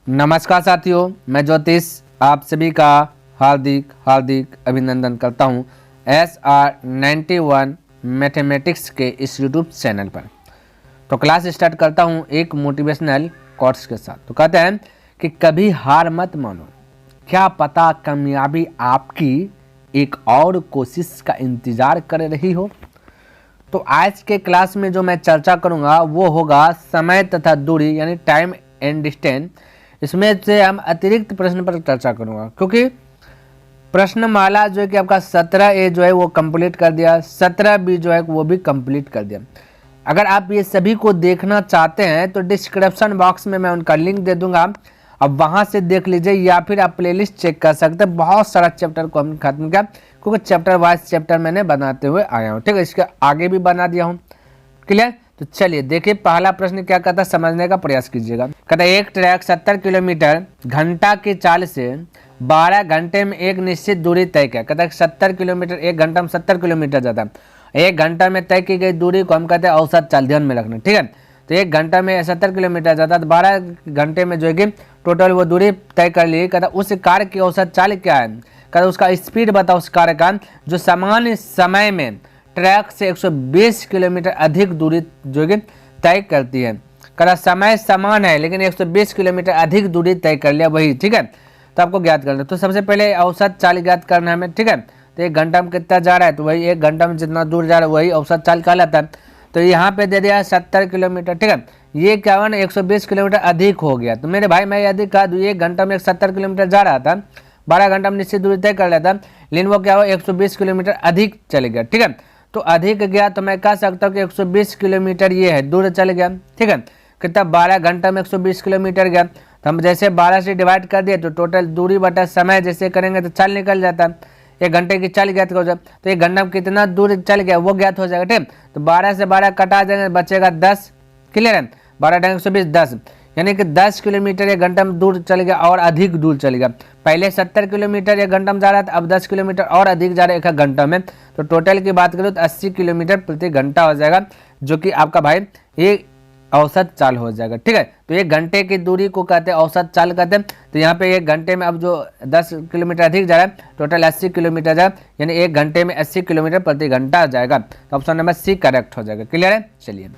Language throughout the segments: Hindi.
नमस्कार साथियों, मैं ज्योतिष आप सभी का हार्दिक हार्दिक अभिनंदन करता हूं SR91 मैथमेटिक्स के इस यूट्यूब चैनल पर। तो क्लास स्टार्ट करता हूं एक मोटिवेशनल कोट्स के साथ। तो कहते हैं कि कभी हार मत मानो, क्या पता कामयाबी आपकी एक और कोशिश का इंतजार कर रही हो। तो आज के क्लास में जो मैं चर्चा करूंगा वो होगा समय तथा दूरी यानी टाइम एंड डिस्टेंस। इसमें से हम अतिरिक्त प्रश्न पर चर्चा करूंगा, क्योंकि प्रश्नमाला जो है कि आपका 17A जो है वो कंप्लीट कर दिया, 17B जो है वो भी कंप्लीट कर दिया। अगर आप ये सभी को देखना चाहते हैं तो डिस्क्रिप्शन बॉक्स में मैं उनका लिंक दे दूंगा, अब वहां से देख लीजिए या फिर आप प्लेलिस्ट चेक कर सकते हैं। बहुत सारा चैप्टर को हमने खत्म किया, क्योंकि चैप्टर वाइज चैप्टर मैंने बनाते हुए आया हूँ। ठीक है, इसके आगे भी बना दिया हूँ। क्लियर? तो चलिए देखिए, पहला प्रश्न क्या कहता है, समझने का प्रयास कीजिएगा। कहता है एक ट्रैक 70 किलोमीटर घंटा की चाल से 12 घंटे में एक निश्चित दूरी तय किया। कहता है 70 किलोमीटर, एक घंटा में 70 किलोमीटर जाता है। एक घंटा में तय की गई दूरी को हम कहते हैं औसत चाल। ध्यान में रखना, ठीक है। तो एक घंटा में 70 किलोमीटर जाता है, तो 12 घंटे में जो है कि टोटल वो दूरी तय कर ली। कहता उस कार्य की औसत चाल क्या है, कहता उसका स्पीड बताओ उस कार्य का जो सामान्य समय में ट्रैक से 120 किलोमीटर अधिक दूरी जो कि तय करती है। कहता समय समान है लेकिन 120 किलोमीटर अधिक दूरी तय कर लिया वही। ठीक है, तो आपको ज्ञात करना। तो सबसे पहले औसत चाल ज्ञात करना है हमें। ठीक है, तो एक घंटा में कितना जा रहा है, तो वही एक घंटा में जितना दूर जा रहा है वही औसत चाल कहलाता है। तो यहाँ पे दे दिया 70 किलोमीटर। ठीक है, ये क्या हुआ ना, 120 किलोमीटर अधिक हो गया। तो मेरे भाई मैं अधिक कहा दूँ, एक घंटा में 70 किलोमीटर जा रहा था, 12 घंटा में निश्चित दूरी तय कर लेता, लेकिन वो क्या हुआ 120 किलोमीटर अधिक चले गया। ठीक है, तो अधिक गया तो मैं कह सकता हूँ कि 120 किलोमीटर ये है दूर चल गया। ठीक है, कितना 12 घंटा में 120 किलोमीटर गया। तो हम जैसे 12 से डिवाइड कर दिए तो टोटल दूरी बटा समय जैसे करेंगे तो चाल निकल जाता है। एक घंटे की चाल ज्ञात हो जाए तो एक घंटा में कितना दूर चल गया वो ज्ञात हो जाएगा। ठीक, तो 12 से 12 कटा देंगे, बचेगा 10। क्लियर है, 12 × 120 10, यानी कि 10 किलोमीटर एक घंटा में दूर चल गया और अधिक दूर चल गया। पहले 70 किलोमीटर एक घंटा में जा रहा था, अब 10 किलोमीटर और अधिक जा रहा है एक घंटा में। तो टोटल की बात करूँ तो 80 किलोमीटर प्रति घंटा हो जाएगा, जो कि आपका भाई ये औसत चाल हो जाएगा। ठीक है, तो एक घंटे की दूरी को कहते हैं औसत चाल कहते हैं। तो यहाँ पे एक घंटे में अब जो 10 किलोमीटर अधिक जा रहा है टोटल 80 किलोमीटर जाएगा, यानी एक घंटे में 80 किलोमीटर प्रति घंटा जाएगा। तो ऑप्शन नंबर सी करेक्ट हो जाएगा। क्लियर है, चलिए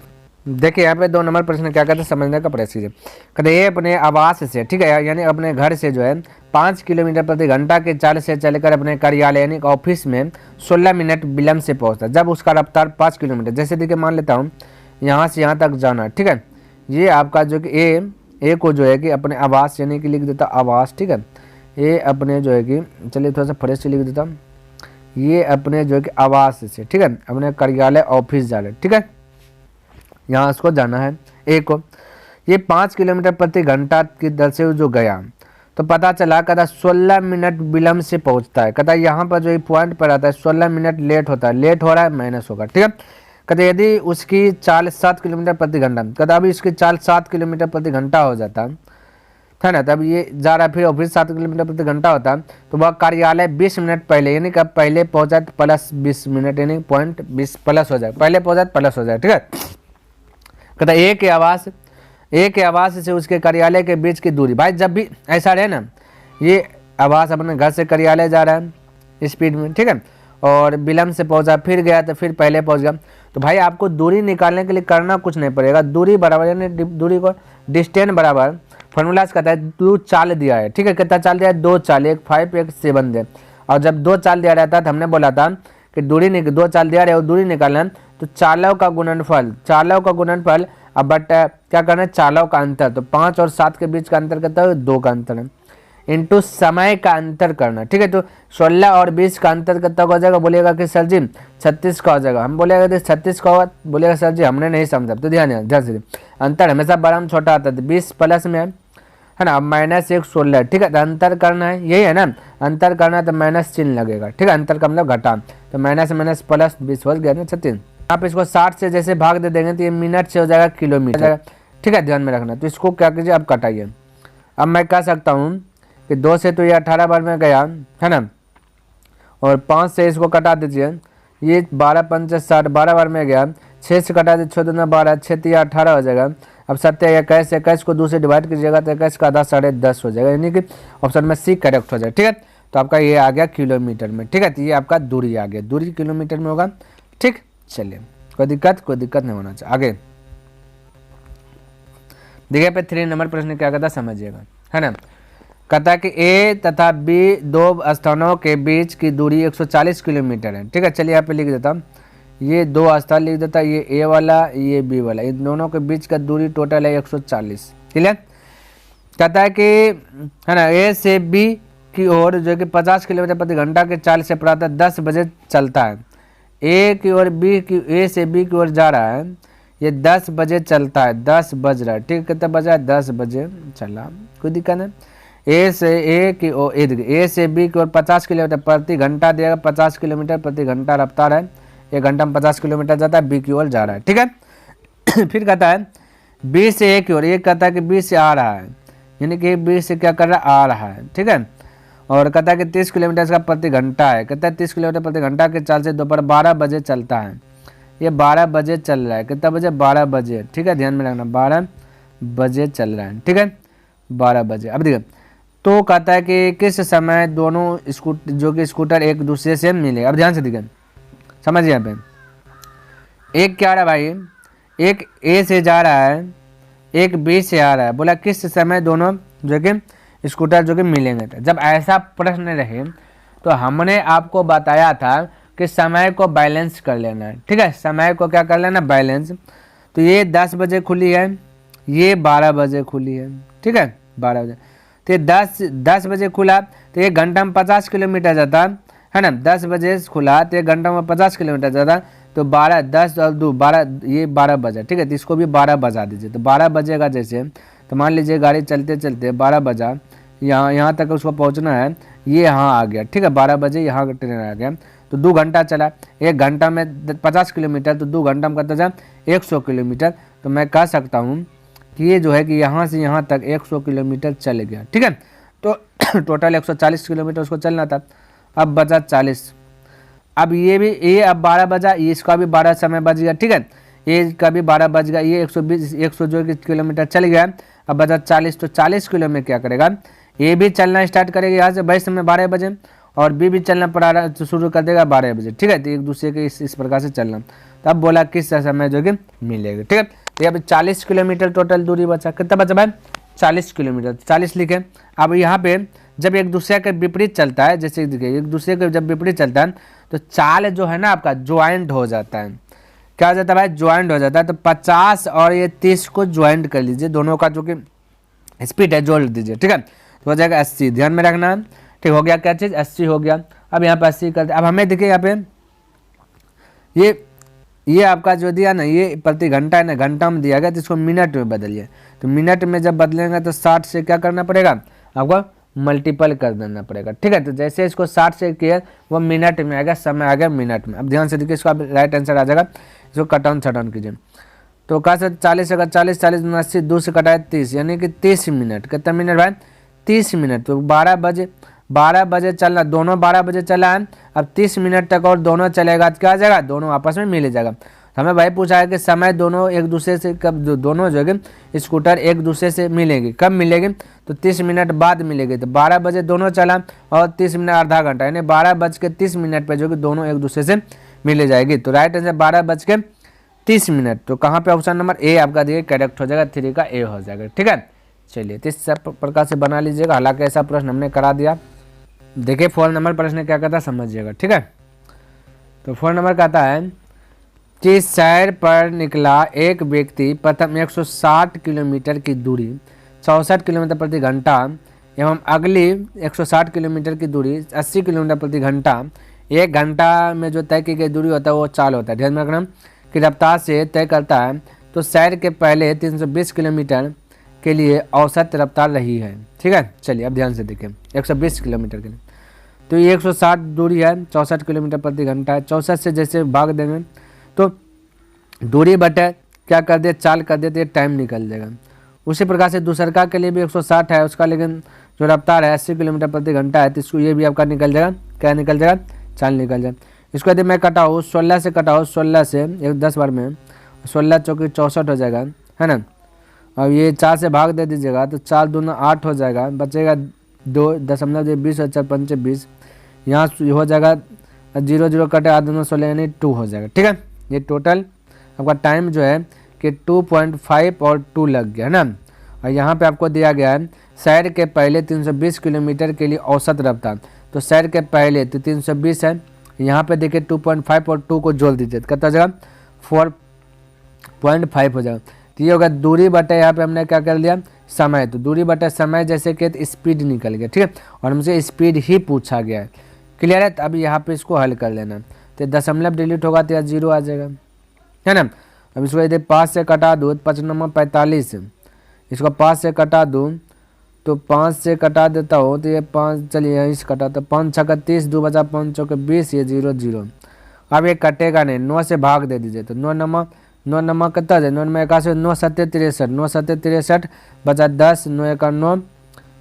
देखिए यहाँ पे 2 नंबर प्रश्न क्या कहते हैं, समझने का प्रयास कीजिए। कहते ये अपने आवास से, ठीक है, यानी अपने घर से जो है 5 किलोमीटर प्रति घंटा के चाल से चलकर अपने कार्यालय यानी ऑफिस में 16 मिनट विलम्ब से पहुंचता है। जब उसका रफ्तार 5 किलोमीटर, जैसे देखिए मान लेता हूँ यहाँ से यहाँ तक जाना है। ठीक है, ये आपका जो कि ए को जो है कि अपने आवास यानी कि लिख देता आवास। ठीक है, ये अपने जो है कि चलिए थोड़ा सा फ्रेश से लिख देता हूँ, ये अपने जो है कि आवास से, ठीक है, अपने कार्यालय ऑफिस जा रहे। ठीक है, यहाँ उसको जाना है ए को। ये 5 किलोमीटर प्रति घंटा की दर से जो गया तो पता चला कहता 16 मिनट विलम्ब से पहुँचता है। कहता यहाँ पर जो पॉइंट पर आता है 16 मिनट लेट होता है, लेट हो रहा है माइनस होगा। ठीक है, कहते यदि उसकी चाल 7 किलोमीटर प्रति घंटा, कहता अभी इसकी चाल 7 किलोमीटर प्रति घंटा हो जाता है ना, तब ये जा रहा है फिर ऑफिस 7 किलोमीटर प्रति घंटा होता है, तो वह कार्यालय 20 मिनट पहले यानी कि पहले पहुँचा प्लस 20 मिनट यानी पॉइंट 20 प्लस हो जाए, पहले पहुँचा प्लस हो जाए। ठीक है, कहता एक के आवास से उसके कार्यालय के बीच की दूरी, भाई जब भी ऐसा रहे ना, ये आवास अपने घर से कार्यालय जा रहा है स्पीड में, ठीक है, और विलम्ब से पहुंचा फिर गया तो फिर पहले पहुंच गया, तो भाई आपको दूरी निकालने के लिए करना कुछ नहीं पड़ेगा। दूरी बराबर यानी दूरी को डिस्टेंस बराबर फॉर्मूला से कहता है 2 चाल दिया है। ठीक है, कितना चाल दिया है, 2 चाल, एक 5 एक 7 दे। और जब 2 चाल दिया रहता है तो हमने बोला था कि दूरी 2 चाल दिया रहे और दूरी निकालना, तो चालों का गुणनफल अब बट क्या करना है, चालों का अंतर, तो 5 और 7 के बीच का अंतर कितना है, 2 का अंतर है, इंटू समय का अंतर करना। ठीक है, तो 16 और 20 का अंतर कितना हो जाएगा, बोलिएगा कि सर जी 36 का हो जाएगा। हम बोलेगा 36 का होगा, बोलेगा सर जी हमने नहीं समझा। तो ध्यान से अंतर हमेशा बड़ा में छोटा आता है, 20 प्लस में है ना, माइनस 1 16। ठीक है, तो अंतर करना है, यही है ना, अंतर करना है तो माइनस चिन्ह लगेगा। ठीक है, अंतर का मतलब घटा, तो माइनस माइनस प्लस 20 हो गया ना 36। आप इसको 60 से जैसे भाग दे देंगे तो ये मिनट से हो जाएगा किलोमीटर। ठीक है, ध्यान में रखना। तो इसको क्या कीजिए, अब कटाइए। अब मैं कह सकता हूँ कि 2 से तो ये 18 बार में गया है ना, और 5 से इसको कटा दीजिए, ये 12 × 5 = 60, 12 बार में गया। 6 से कटा दीजिए, 6 × 2 = 12, 6 × 3 = 18 हो जाएगा। अब 7 21 को 2 से डिवाइड कीजिएगा तो 21 का आधा 10.5 हो जाएगा, यानी कि ऑप्शन में सी करेक्ट हो जाएगा। ठीक है, तो आपका ये आ गया किलोमीटर में। ठीक है, तो ये आपका दूरी आ गया, दूरी किलोमीटर में होगा। ठीक, चलिए कोई दिक्कत नहीं होना चाहिए। आगे देखिए पे 3 नंबर प्रश्न क्या कहता समझिएगा, है ना। कहता है कि ए तथा बी दो स्थानों के बीच की दूरी 140 किलोमीटर है। ठीक है, चलिए यहाँ पे लिख देता हूँ, ये 2 स्थान लिख देता, ये ए वाला ये बी वाला, इन दोनों के बीच का दूरी टोटल है 140। क्लियर। कहता है कि, है ना, ए से बी की ओर जो कि 50 किलोमीटर प्रति घंटा के चाल से प्रातः 10 बजे चलता है। ए की ओर ए से बी की ओर जा रहा है, ये 10 बजे चलता है, 10 बज रहा है। ठीक है, कितना बजा है, 10 बजे चला, कोई दिक्कत नहीं। ए से बी की ओर 50 किलोमीटर प्रति घंटा देगा, 50 किलोमीटर प्रति घंटा रफ्तार है, 1 घंटा में 50 किलोमीटर जाता है, बी की ओर जा रहा है। ठीक है फिर कहता है बी से ए की ओर, ये कहता है कि बी से आ रहा है, यानी कि बी से क्या कर रहा है, आ रहा है। ठीक है, और कहता है कि 30 किलोमीटर का प्रति घंटा है, कहता है 30 किलोमीटर प्रति घंटा के चाल से दोपहर 12 बजे चलता है, ये 12 बजे चल रहा है, कितना बजे, 12 बजे। ठीक है, ध्यान में रखना, 12 बजे चल रहा है। ठीक है, 12 बजे। अब देखिए, तो कहता है कि किस समय दोनों स्कूटर एक दूसरे से मिले। अब ध्यान से देखिए, समझिए यहाँ पे, एक क्या रहा है भाई, एक ए से जा रहा है, एक बी से आ रहा है, बोला किस समय दोनों जो कि स्कूटर जो कि मिलेंगे। जब ऐसा प्रश्न रहे तो हमने आपको बताया था कि समय को बैलेंस कर लेना है। ठीक है, समय को क्या कर लेना, बैलेंस। तो ये 10 बजे खुली है, ये 12 बजे खुली है। ठीक है, 12 बजे, तो ये 10 बजे खुला तो 1 घंटा में 50 किलोमीटर जाता है ना। 10 बजे खुला तो 1 घंटा में 50 किलोमीटर जाता, तो 12 10 और 2 12, ये 12 बजा। ठीक है, तो इसको भी 12 बजा दीजिए, तो 12 बजेगा जैसे, तो मान लीजिए गाड़ी चलते चलते 12 बजा, यहाँ तक उसको पहुँचना है, ये यहाँ आ गया। ठीक है, 12 बजे यहाँ का ट्रेन आ गया, तो 2 घंटा चला, 1 घंटा में 50 किलोमीटर, तो 2 घंटा में करता जा 100 किलोमीटर। तो मैं कह सकता हूँ कि ये जो है कि यहाँ से यहाँ तक 100 किलोमीटर चल गया। ठीक है, तो टोटल 140 किलोमीटर उसको चलना था। अब बचा 40, अब ये अब 12 बजा, इसका भी 12 समय बज गया। ठीक है, ये का भी 12 बज गया, ये 100 जो किलोमीटर चल गया। अब बचा 40, तो 40 किलो में क्या करेगा, ये भी चलना स्टार्ट करेगा यहाँ से वही समय 12 बजे, और बी भी चलना पड़ा शुरू कर देगा 12 बजे। ठीक है, तो एक दूसरे के इस प्रकार से चलना। तब बोला किस समय जो कि मिलेगा। ठीक है, तो यहाँ पे 40 किलोमीटर टोटल दूरी बचा, कितना बचा भाई, 40 किलोमीटर, 40 लिखे। अब यहाँ पे जब एक दूसरे के विपरीत चलता है, जैसे देखिए एक दूसरे के जब विपरीत चलता है तो चाल जो है ना आपका ज्वाइंट हो जाता है। क्या हो जाता है भाई, ज्वाइंट हो जाता है। तो 50 और ये 30 को ज्वाइंट कर लीजिए, दोनों का जो कि स्पीड है जोड़ दीजिए। ठीक है, तो हो जाएगा 80, ध्यान में रखना। ठीक हो गया, क्या चीज़, 80 हो गया। अब यहाँ पे 80 करते, अब हमें देखिए यहाँ पे ये आपका जो दिया ना, ये प्रति घंटा है ना, घंटा में दिया गया, तो इसको मिनट में बदलिए। तो मिनट में जब बदलेंगे तो 60 से क्या करना पड़ेगा, आपको मल्टीपल कर देना पड़ेगा। ठीक है, तो जैसे इसको 60 से किया वो मिनट में आएगा, समय आ गया मिनट में। अब ध्यान से देखिए, इसका राइट आंसर आ जाएगा, इसको कट ऑन कीजिए। तो कहा सर 40 अगर 40 40 80, 2 से कटाए 30, यानी कि 30 मिनट। कितना मिनट भाई, 30 मिनट। तो 12 बजे चलना, दोनों 12 बजे चला है। अब 30 मिनट तक और दोनों चलेगा तो क्या आ जाएगा, दोनों आपस में मिल जाएगा। हमें भाई पूछा है कि समय दोनों एक दूसरे से कब, दोनों जो है स्कूटर एक दूसरे से मिलेगी, कब मिलेगी, तो 30 मिनट बाद मिलेगी। तो 12 बजे दोनों चला और 30 मिनट आधा घंटा, यानी 12:30 पर जो कि दोनों एक दूसरे से मिल जाएगी। तो राइट आंसर 12:30 मिनट। तो कहाँ पे ऑप्शन नंबर ए आपका दिए करेक्ट हो जाएगा, 3 का ए हो जाएगा। ठीक है, चलिए तो इस प्रकार से बना लीजिएगा। हालांकि ऐसा प्रश्न हमने करा दिया। देखिए 4 नंबर प्रश्न क्या कहता है समझिएगा। ठीक है, तो 4 नंबर कहता है कि सैर पर निकला एक व्यक्ति प्रथम 160 किलोमीटर की दूरी 64 किलोमीटर प्रति घंटा एवं अगली 160 किलोमीटर की दूरी 80 किलोमीटर प्रति घंटा, 1 घंटा में जो तय की गई दूरी होता है वो चाल होता है। ध्यान में रखना कि रफ्तार से तय करता है। तो सैर के पहले 320 किलोमीटर के लिए औसत रफ्तार रही है। ठीक है, चलिए अब ध्यान से देखें 120 किलोमीटर के लिए, तो ये 160 दूरी है, 64 किलोमीटर प्रति घंटा है। 64 से जैसे भाग देंगे तो दूरी बटे क्या कर दे, चाल कर दे, तो ये टाइम निकल जाएगा। उसी प्रकार से दूसरका के लिए भी 160 है, उसका लेकिन जो रफ्तार है 80 किलोमीटर प्रति घंटा है, तो इसको ये भी आपका निकल जाएगा, क्या निकल जाएगा, चाल निकल जाएगा। इसको यदि मैं कटाऊँ 16 से कटाऊँ, 16 से एक 10 बार में 16 चौकी 64 हो जाएगा, है ना। अब ये 4 से भाग दे दीजिएगा तो 4 दूना 8 हो जाएगा, बचेगा 2.20 और 4 पंचे 20, यहाँ हो जाएगा 0 0 कटे 8 दूना 16 यानी 2 हो जाएगा। ठीक है, ये टोटल आपका टाइम जो है कि 2.5 और 2 लग गया है ना। और यहाँ पे आपको दिया गया है शहर के पहले 320 किलोमीटर के लिए औसत रफ्तार, तो शहर के पहले तो 320 है, यहाँ पे देखिए 2.5 और 2 को जोड़ दीजिए तो कितना हो जाएगा 4.5 हो जाएगा। तो ये होगा दूरी बटे यहाँ पे हमने क्या कर लिया समय, तो दूरी बटे समय जैसे कि स्पीड निकल गया। ठीक है, और हमसे स्पीड ही पूछा गया है। क्लियर है, तो अब यहाँ पे इसको हल कर लेना, तो दशमलव डिलीट होगा तो यहाँ 0 आ जाएगा, है ना। अब इसको यदि 5 से कटा दूँ 5 नंबर 45, इसको 5 से कटा दूँ तो 5 से कटा देता हूँ तो ये 5, चलिए यहीं से कटा, तो 5 छक्का 30, 2 बचा 5 चौके 20, ये 0 0। अब ये कटेगा नहीं, 9 से भाग दे दीजिए तो 9 नंबर कितना है 9 में 81, 9 7 63, 9 7 63 बचा 10, 9 1 9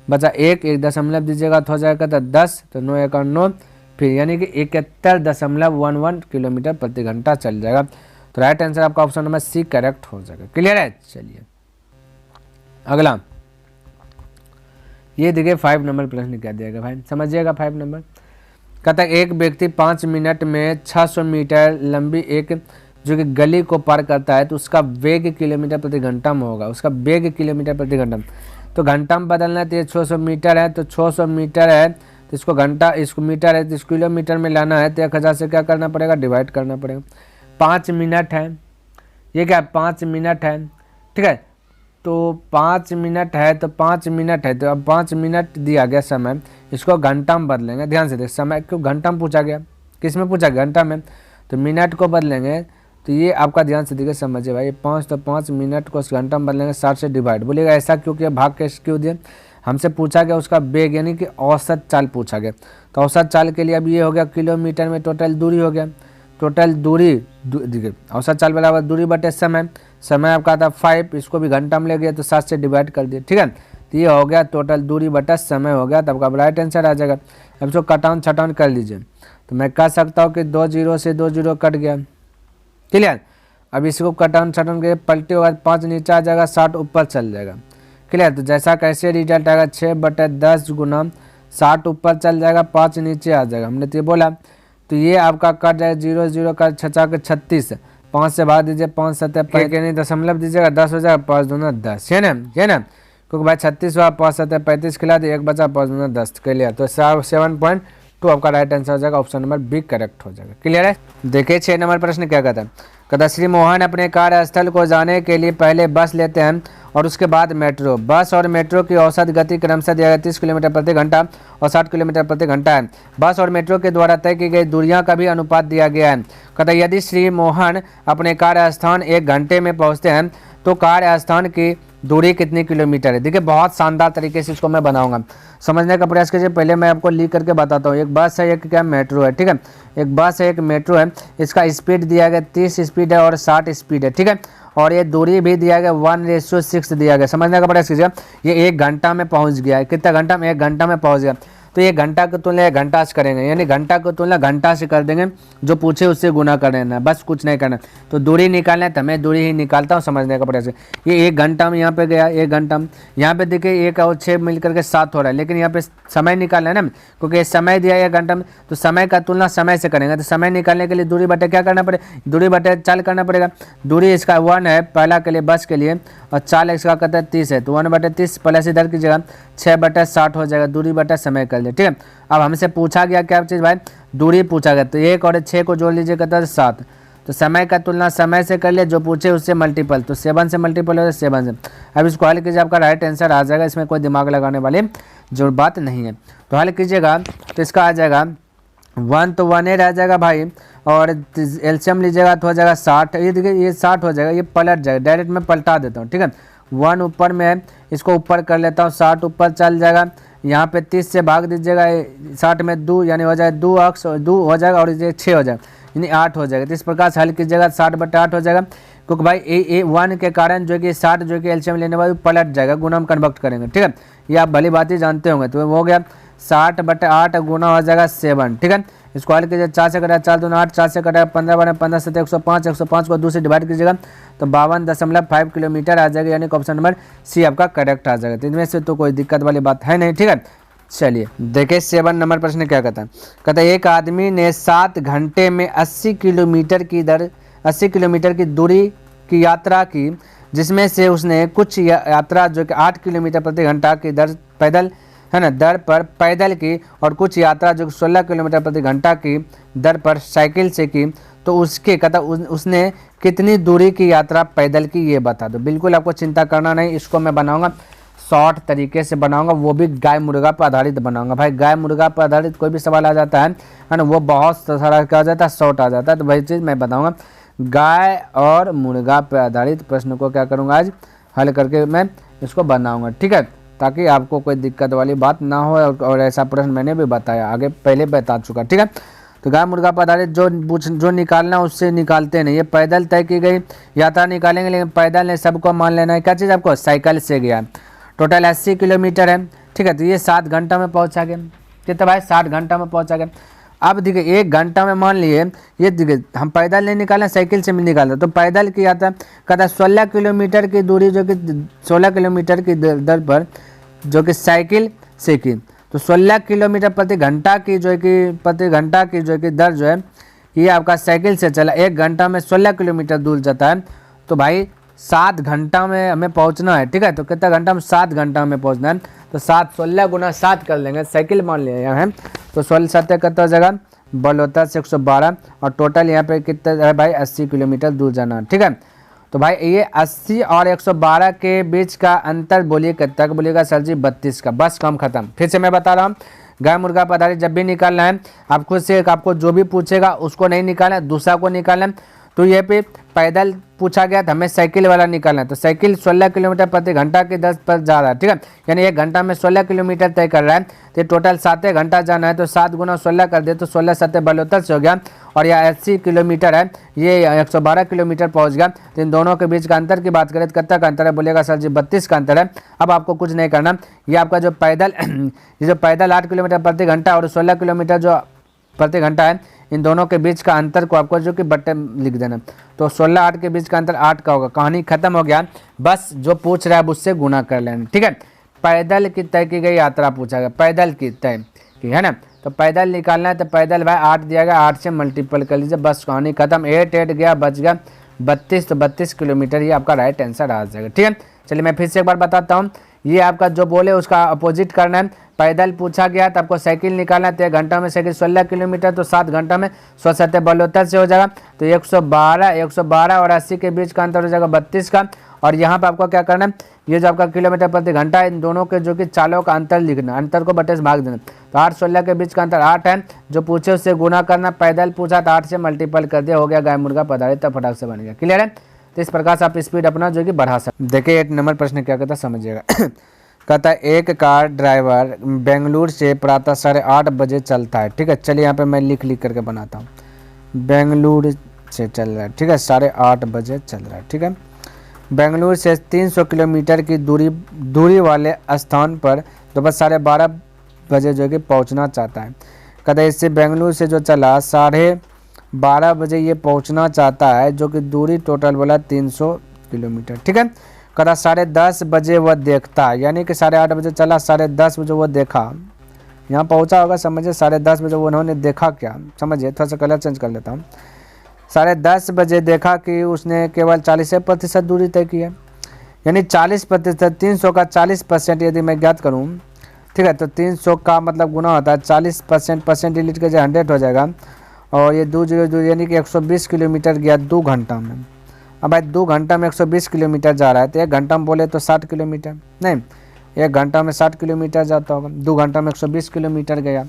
बचा 1 दशमलव दीजिएगा तो हो जाएगा तो 10, तो 9 1 9 फिर यानी कि 71.11 किलोमीटर प्रति घंटा चल जाएगा। तो राइट आंसर आपका ऑप्शन नंबर सी करेक्ट हो जाएगा। क्लियर है, चलिए अगला ये देखिए 5 नंबर प्रश्न क्या दिया गया भाई, समझिएगा 5 नंबर। कहता है एक व्यक्ति 5 मिनट में 600 मीटर लंबी एक जो कि गली को पार करता है तो उसका वेग किलोमीटर प्रति घंटा में होगा, उसका वेग किलोमीटर प्रति घंटा, तो घंटा में बदलना है तो ये 600 मीटर है, तो 600 मीटर है तो इसको घंटा, इसको मीटर है तो इसको किलोमीटर में लाना है तो 1000 से क्या करना पड़ेगा डिवाइड करना पड़ेगा। 5 मिनट है, ये क्या 5 मिनट है, ठीक है, तो 5 मिनट है तो 5 मिनट है, तो अब 5 मिनट दिया गया समय, इसको घंटा में बदलेंगे। ध्यान से देख, समय क्यों घंटा में पूछा गया, किस में पूछा गया घंटा में, तो मिनट को बदलेंगे तो ये आपका ध्यान से देखिए समझिए भाई 5, तो 5 मिनट को घंटा में बदलेंगे 60 से डिवाइड। बोलिएगा ऐसा क्यों किया, भाग कैसे क्यों दिए, हमसे पूछा गया उसका वेग यानी कि औसत चाल पूछा गया, तो औसत चाल के लिए अब ये हो गया किलोमीटर में टोटल दूरी हो गया, टोटल दूरी देखिए औसत चाल बराबर दूरी बटे समय, समय आपका था 5, इसको भी घंटा में ले गया तो 7 से डिवाइड कर दिया। ठीक है, तो ये हो गया टोटल दूरी बटा समय हो गया, तब आपका राइट आंसर आ जाएगा। अब इसको कटाउन छटाउन कर लीजिए तो मैं कह सकता हूँ कि 2 0 से 2 0 कट गया। क्लियर, अब इसको कटाउन छटाउन के पलटे होगा 5 नीचे आ जाएगा 60 ऊपर चल जाएगा। क्लियर, तो जैसा कैसे रिजल्ट आएगा 6/10 गुना 60 ऊपर चल जाएगा 5 नीचे आ जाएगा, हमने तो ये बोला, तो ये आपका कट जाएगा 0 0 का 36, 5 से भाग दीजिए 5 7 नहीं दशमलव दीजिएगा 10 हो जाएगा 5 दूना 10, है ना, क्योंकि भाई 36 हुआ 5 7 35 खिला दिए 1 बचा 5 दूना 10। क्लियर, तो 7.2 आपका राइट आंसर हो जाएगा, ऑप्शन नंबर बी करेक्ट हो जाएगा। क्लियर है, देखिए 6 नंबर प्रश्न क्या कहता है, कहता श्री मोहन अपने कार्यस्थल को जाने के लिए पहले बस लेते हैं और उसके बाद मेट्रो। बस और मेट्रो की औसत गति क्रमशः दिया गया 30 किलोमीटर प्रति घंटा और 60 किलोमीटर प्रति घंटा है। बस और मेट्रो के द्वारा तय की गई दूरियां का भी अनुपात दिया गया है। कहता यदि श्री मोहन अपने कार्यस्थान 1 घंटे में पहुंचते हैं तो कार्यस्थान की दूरी कितनी किलोमीटर है। देखिए बहुत शानदार तरीके से इसको मैं बनाऊंगा, समझने का प्रयास कीजिए। पहले मैं आपको लिख करके बताता हूँ, एक बस है एक क्या मेट्रो है, ठीक है, एक बस है एक मेट्रो है, इसका स्पीड दिया गया 30 स्पीड है और 60 स्पीड है, ठीक है, और ये दूरी भी दिया गया 1:6 दिया गया। समझने का प्रयास कीजिए, ये 1 घंटा में पहुँच गया है, कितना घंटा में 1 घंटा में पहुँच गया, तो ये घंटा की तुलना घंटा से करेंगे, यानी घंटा की तुलना घंटा से कर देंगे, जो पूछे उससे गुना कर देना, बस कुछ नहीं करना। तो दूरी निकालना है तो मैं दूरी ही निकालता हूँ, समझने का प्रयास। ये 1 घंटा में यहाँ पे गया, 1 घंटा में यहाँ पे देखिए 1 और 6 मिल करके 7 हो रहा है, लेकिन यहाँ पे समय निकालना है ना, क्योंकि समय दिया 1 घंटा में, तो समय का तुलना समय से करेंगे, तो समय निकालने के लिए दूरी बटे क्या करना पड़ेगा, दूरी बटे चाल करना पड़ेगा। दूरी इसका 1 है पहला के लिए बस के लिए, और चाल इसका कहता है 30 है, तो 1/30 प्लस इधर की जगह 6/60 हो जाएगा, दूरी बटे समय कर ले। ठीक है, अब हमसे पूछा गया क्या चीज़ भाई, दूरी पूछा गया, तो 1 और 6 को जोड़ लीजिए कहता है 7, तो समय का तुलना समय से कर ले, जो पूछे उससे मल्टीपल, तो 7 से मल्टीपल हो 7 से। अब इसको हल कीजिए, आपका राइट आंसर आ जाएगा, इसमें कोई दिमाग लगाने वाली जो बात नहीं है। तो हल कीजिएगा तो इसका आ जाएगा 1 तो 1 ही रह जाएगा भाई, और एलसीएम लीजिएगा तो हो जाएगा 60, ये देखिए ये 60 हो जाएगा, ये पलट जाएगा, डायरेक्ट मैं पलटा देता हूँ। ठीक है, 1 ऊपर में है, इसको ऊपर कर लेता हूँ, 60 ऊपर चल जाएगा, यहाँ पे 30 से भाग दीजिएगा 60 में 2 यानी हो जाएगा 2 अक्स 2 हो जाएगा, और ये 6 हो जाएगा यानी 8 हो जाएगा। तो इस प्रकार से हल कीजिएगा 60/8 हो जाएगा, क्योंकि भाई ए 1 के कारण जो कि 60 जो कि एलसीएम लेने वाले पलट जाएगा, गुना में कन्वर्ट करेंगे। ठीक है, ये आप भली बात ही जानते होंगे, तो वो हो गया 60/8 गुना हो जाएगा 7। ठीक है, स्क्वायर कीजिए, 4 से कटा 4 दूना 8, 4 से कटा 15 बने 15 7 105, 105 को 2 से डिवाइड कीजिएगा तो 52.5 किलोमीटर आ जाएगा, यानी कि ऑप्शन नंबर सी आपका करेक्ट आ जाएगा। तो इनमें से तो कोई दिक्कत वाली बात है नहीं, ठीक है। चलिए देखिए 7 नंबर प्रश्न क्या कहता है। कहता है एक आदमी ने 7 घंटे में 80 किलोमीटर की दूरी की यात्रा की, जिसमें से उसने कुछ यात्रा जो कि 8 किलोमीटर प्रति घंटा की दर पैदल है ना दर पर पैदल की, और कुछ यात्रा जो 16 किलोमीटर प्रति घंटा की दर पर साइकिल से की, तो उसके कहता उसने कितनी दूरी की यात्रा पैदल की ये बता दो। बिल्कुल आपको चिंता करना नहीं, इसको मैं बनाऊंगा शॉर्ट तरीके से बनाऊंगा, वो भी गाय मुर्गा पर आधारित बनाऊंगा। भाई गाय मुर्गा पर आधारित कोई भी सवाल आ जाता है ना, वो बहुत सारा क्या हो जाता है, शॉर्ट आ जाता है। तो वही चीज़ मैं बताऊंगा, गाय और मुर्गा पर आधारित प्रश्न को क्या करूंगा आज हल करके मैं इसको बनाऊंगा, ठीक है, ताकि आपको कोई दिक्कत वाली बात ना हो। और ऐसा प्रश्न मैंने भी बताया आगे पहले बता चुका, ठीक है। तो गाय मुर्गा पर आधारित जो निकालना उससे निकालते नहीं, ये पैदल तय की गई यात्रा निकालेंगे, लेकिन पैदल नहीं, सबको मान लेना है। क्या चीज़ आपको साइकिल से गया, टोटल 80 किलोमीटर है, ठीक है। तो ये 7 घंटा में पहुंचा गया, कितना भाई 7 घंटा में पहुंचा गया। अब देखिए 1 घंटा में मान लिए ये देखिए हम पैदल नहीं निकालें, साइकिल से भी निकालते, तो पैदल की यात्रा कहता 16 किलोमीटर की दूरी जो कि 16 किलोमीटर की दर पर जो कि साइकिल से की, तो 16 किलोमीटर प्रति घंटा की जो कि दर जो है ये आपका साइकिल से चला, 1 घंटा में 16 किलोमीटर दूर जाता है। तो भाई 7 घंटा में हमें पहुंचना है, ठीक है। तो कितना घंटा में 7 घंटा में पहुंचना है, तो 16 गुना 7 कर लेंगे, साइकिल मान लिया यहाँ है, तो 16 7 कितना हो जाएगा 72 से 112, और टोटल यहाँ पे कितना है भाई 80 किलोमीटर दूर जाना, ठीक है। तो भाई ये 80 और 112 के बीच का अंतर बोलिए कितना का, बोलिएगा सर जी 32 का, बस काम खत्म। फिर से मैं बता रहा हूँ, गाय मुर्गा पर आधारित जब भी निकालना है आप खुद से, आपको जो भी पूछेगा उसको नहीं निकालना है, दूसरा को निकालना है। तो ये पे पैदल पूछा गया था, हमें साइकिल वाला निकालना है, तो साइकिल 16 किलोमीटर प्रति घंटा की दर पर जा रहा है, ठीक है, यानी 1 घंटा में 16 किलोमीटर तय कर रहा है, तो टोटल 7 घंटा जाना है, तो 7 गुना 16 कर दे तो 16 7 72 से हो गया, और यह 80 किलोमीटर है, ये 112 किलोमीटर पहुंच गया। तो इन दोनों के बीच का अंतर की बात करें तो कितना का अंतर है, बोलेगा सर जी 32 का अंतर है। अब आपको कुछ नहीं करना, ये आपका जो पैदल ये जो पैदल 8 किलोमीटर प्रति घंटा और 16 किलोमीटर जो प्रति घंटा है, इन दोनों के बीच का अंतर को आपको जो कि बट्टे लिख देना, तो 16 8 के बीच का अंतर 8 का होगा। कहानी खत्म हो गया, बस जो पूछ रहा है उससे गुना कर लेना, ठीक है। पैदल की तय की गई यात्रा पूछा गया, पैदल की तय की है ना, तो पैदल निकालना है, तो पैदल भाई 8 दिया गया, 8 से मल्टीपल कर लीजिए, बस कहानी खत्म। 8 8 गया बच गया 32, तो 32 किलोमीटर ये आपका राइट आंसर आ जाएगा, ठीक है। चलिए मैं फिर से एक बार बताता हूँ, ये आपका जो बोले उसका अपोजिट करना है। पैदल पूछा गया तो आपको साइकिल निकालना है, तो 1 घंटा में साइकिल 16 किलोमीटर, तो 7 घंटा में 16 72 से हो जाएगा, तो 112 और 80 के बीच का अंतर हो जाएगा 32 का। और यहाँ पे आपको क्या करना है, ये जो आपका किलोमीटर प्रति घंटा है, इन दोनों के जो कि चालों का अंतर लिखना, अंतर को बटे से भाग देना, तो 8 16 के बीच का अंतर 8 है, जो पूछे उससे गुना करना, पैदल पूछा तो 8 से मल्टीपल कर दिया, हो गया गाय मुर्गा पधारित, तब फटाक से बन गया, क्लियर है। तो इस प्रकार से आप स्पीड अपना जो कि बढ़ा सकते। देखिए 8 नंबर प्रश्न क्या कहता है समझिएगा। कहता है एक कार ड्राइवर बेंगलुरु से प्रातः 8:30 बजे चलता है, ठीक है। चलिए यहाँ पे मैं लिख करके बनाता हूँ, बेंगलुरु से चल रहा है, ठीक है, 8:30 बजे चल रहा है, ठीक है। बेंगलुरु से 300 किलोमीटर की दूरी वाले स्थान पर दोपहर 12:30 बजे जो कि पहुँचना चाहता है। कहता है इससे बेंगलुरु से जो चला 12:30 बजे ये पहुँचना चाहता है, जो कि दूरी टोटल वाला 300 किलोमीटर, ठीक है। कहता 10:30 बजे वह देखता है, यानी कि 8:30 बजे चला, 10:30 बजे वो देखा, यहाँ पहुँचा होगा समझिए, 10:30 बजे वो उन्होंने देखा क्या, समझिए, थोड़ा सा कलर चेंज कर लेता हूँ। 10:30 बजे देखा कि उसने केवल 40% दूरी तय की है, यानी 40%, 300 का 40% यदि मैं ज्ञात करूँ, ठीक है, तो 300 का मतलब गुना होता है 40%, डिलीट कर 100 हो जाएगा, और ये 2 यानी कि 120 किलोमीटर गया 2 घंटा में। अब भाई 2 घंटा में 120 किलोमीटर जा रहा है, तो 1 घंटा में बोले तो 60 किलोमीटर नहीं, 1 घंटा में 60 किलोमीटर जाता होगा, 2 घंटा में 120 किलोमीटर गया,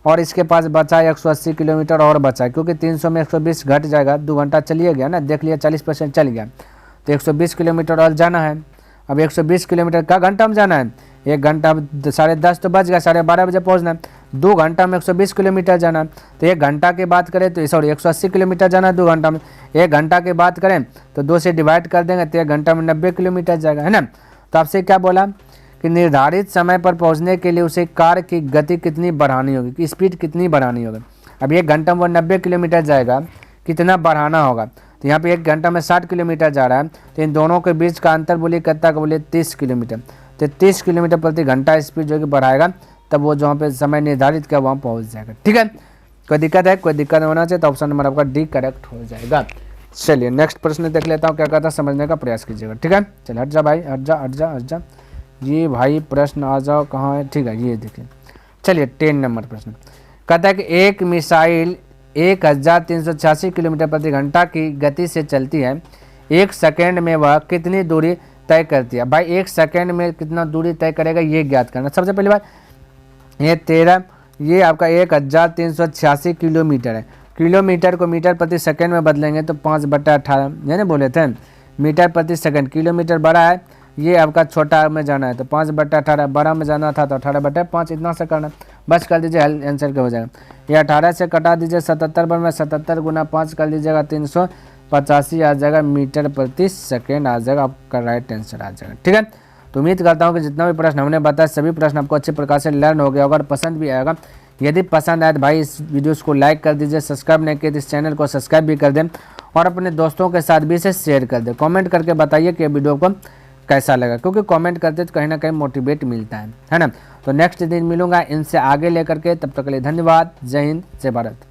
और इसके पास बचा 180 किलोमीटर और बचा, क्योंकि 300 में 120 घट जाएगा, 2 घंटा चलिए गया ना, देख लिया 40% चल गया, तो 120 किलोमीटर और जाना है। अब 120 किलोमीटर का घंटा में जाना है, 1 घंटा 10:30 तो बच गया, 12:30 बजे पहुँचना है, 2 घंटा में 120 किलोमीटर जाना है, तो 1 घंटा की बात करें तो 180 किलोमीटर जाना है 2 घंटा में, 1 घंटा की बात करें तो 2 से डिवाइड कर देंगे, तो 1 घंटा में 90 किलोमीटर जाएगा, है ना। तो आपसे क्या बोला कि निर्धारित समय पर पहुंचने के लिए उसे कार की गति कितनी बढ़ानी होगी, कि स्पीड कितनी बढ़ानी होगी। अब 1 घंटा में वो 90 किलोमीटर जाएगा, कितना बढ़ाना होगा। तो यहाँ पे 1 घंटा में 60 किलोमीटर जा रहा है, तो इन दोनों के बीच का अंतर बोलिए कितना का, बोलिए 30 किलोमीटर। तो 30 किलोमीटर प्रति घंटा स्पीड जो कि बढ़ाएगा, तब वो जहाँ पे समय निर्धारित किया वहाँ पहुँच जाएगा। ठीक है, कोई दिक्कत है? कोई दिक्कत होना चाहिए, तो ऑप्शन नंबर आपका डी करेक्ट हो जाएगा। चलिए नेक्स्ट प्रश्न देख लेता हूँ, क्या कहता है, समझने का प्रयास कीजिएगा। ठीक है, चलिए हट जा भाई, हट जा हट जा हट जा। ये भाई प्रश्न आ जाओ, कहाँ है? ठीक है, ये देखिए। चलिए 10 नंबर प्रश्न कहता है कि एक मिसाइल 1386 किलोमीटर प्रति घंटा की गति से चलती है, 1 सेकेंड में वह कितनी दूरी तय करती है। भाई 1 सेकेंड में कितना दूरी तय करेगा ये ज्ञात करना। सबसे पहली बात, ये आपका 1386 किलोमीटर है। किलोमीटर को मीटर प्रति सेकंड में बदलेंगे तो 5/18 यानी बोले थे मीटर प्रति सेकंड। किलोमीटर बड़ा है, ये आपका छोटा में जाना है तो 5/18, बड़ा में जाना था तो 18/5, इतना से करना, बस कर दीजिए, हल आंसर क्या हो जाएगा। ये 18 से कटा दीजिए 77 पर में 77 गुना 5 कर दीजिएगा 385 आ जाएगा मीटर प्रति सेकेंड आ जाएगा, आपका राइट आंसर आ जाएगा। ठीक है, तो उम्मीद करता हूँ कि जितना भी प्रश्न हमने बताया सभी प्रश्न आपको अच्छे प्रकार से लर्न हो गया होगा और पसंद भी आएगा। यदि पसंद आए तो भाई इस वीडियोस को लाइक कर दीजिए, सब्सक्राइब नहीं किए तो इस चैनल को सब्सक्राइब भी कर दें और अपने दोस्तों के साथ भी इसे शेयर कर दें। कमेंट करके बताइए कि वीडियो को कैसा लगा, क्योंकि कमेंट करते तो कहीं ना कहीं मोटिवेट मिलता है ना। तो नेक्स्ट दिन मिलूंगा इनसे आगे लेकर के, तब तक के लिए धन्यवाद। जय हिंद, जय भारत।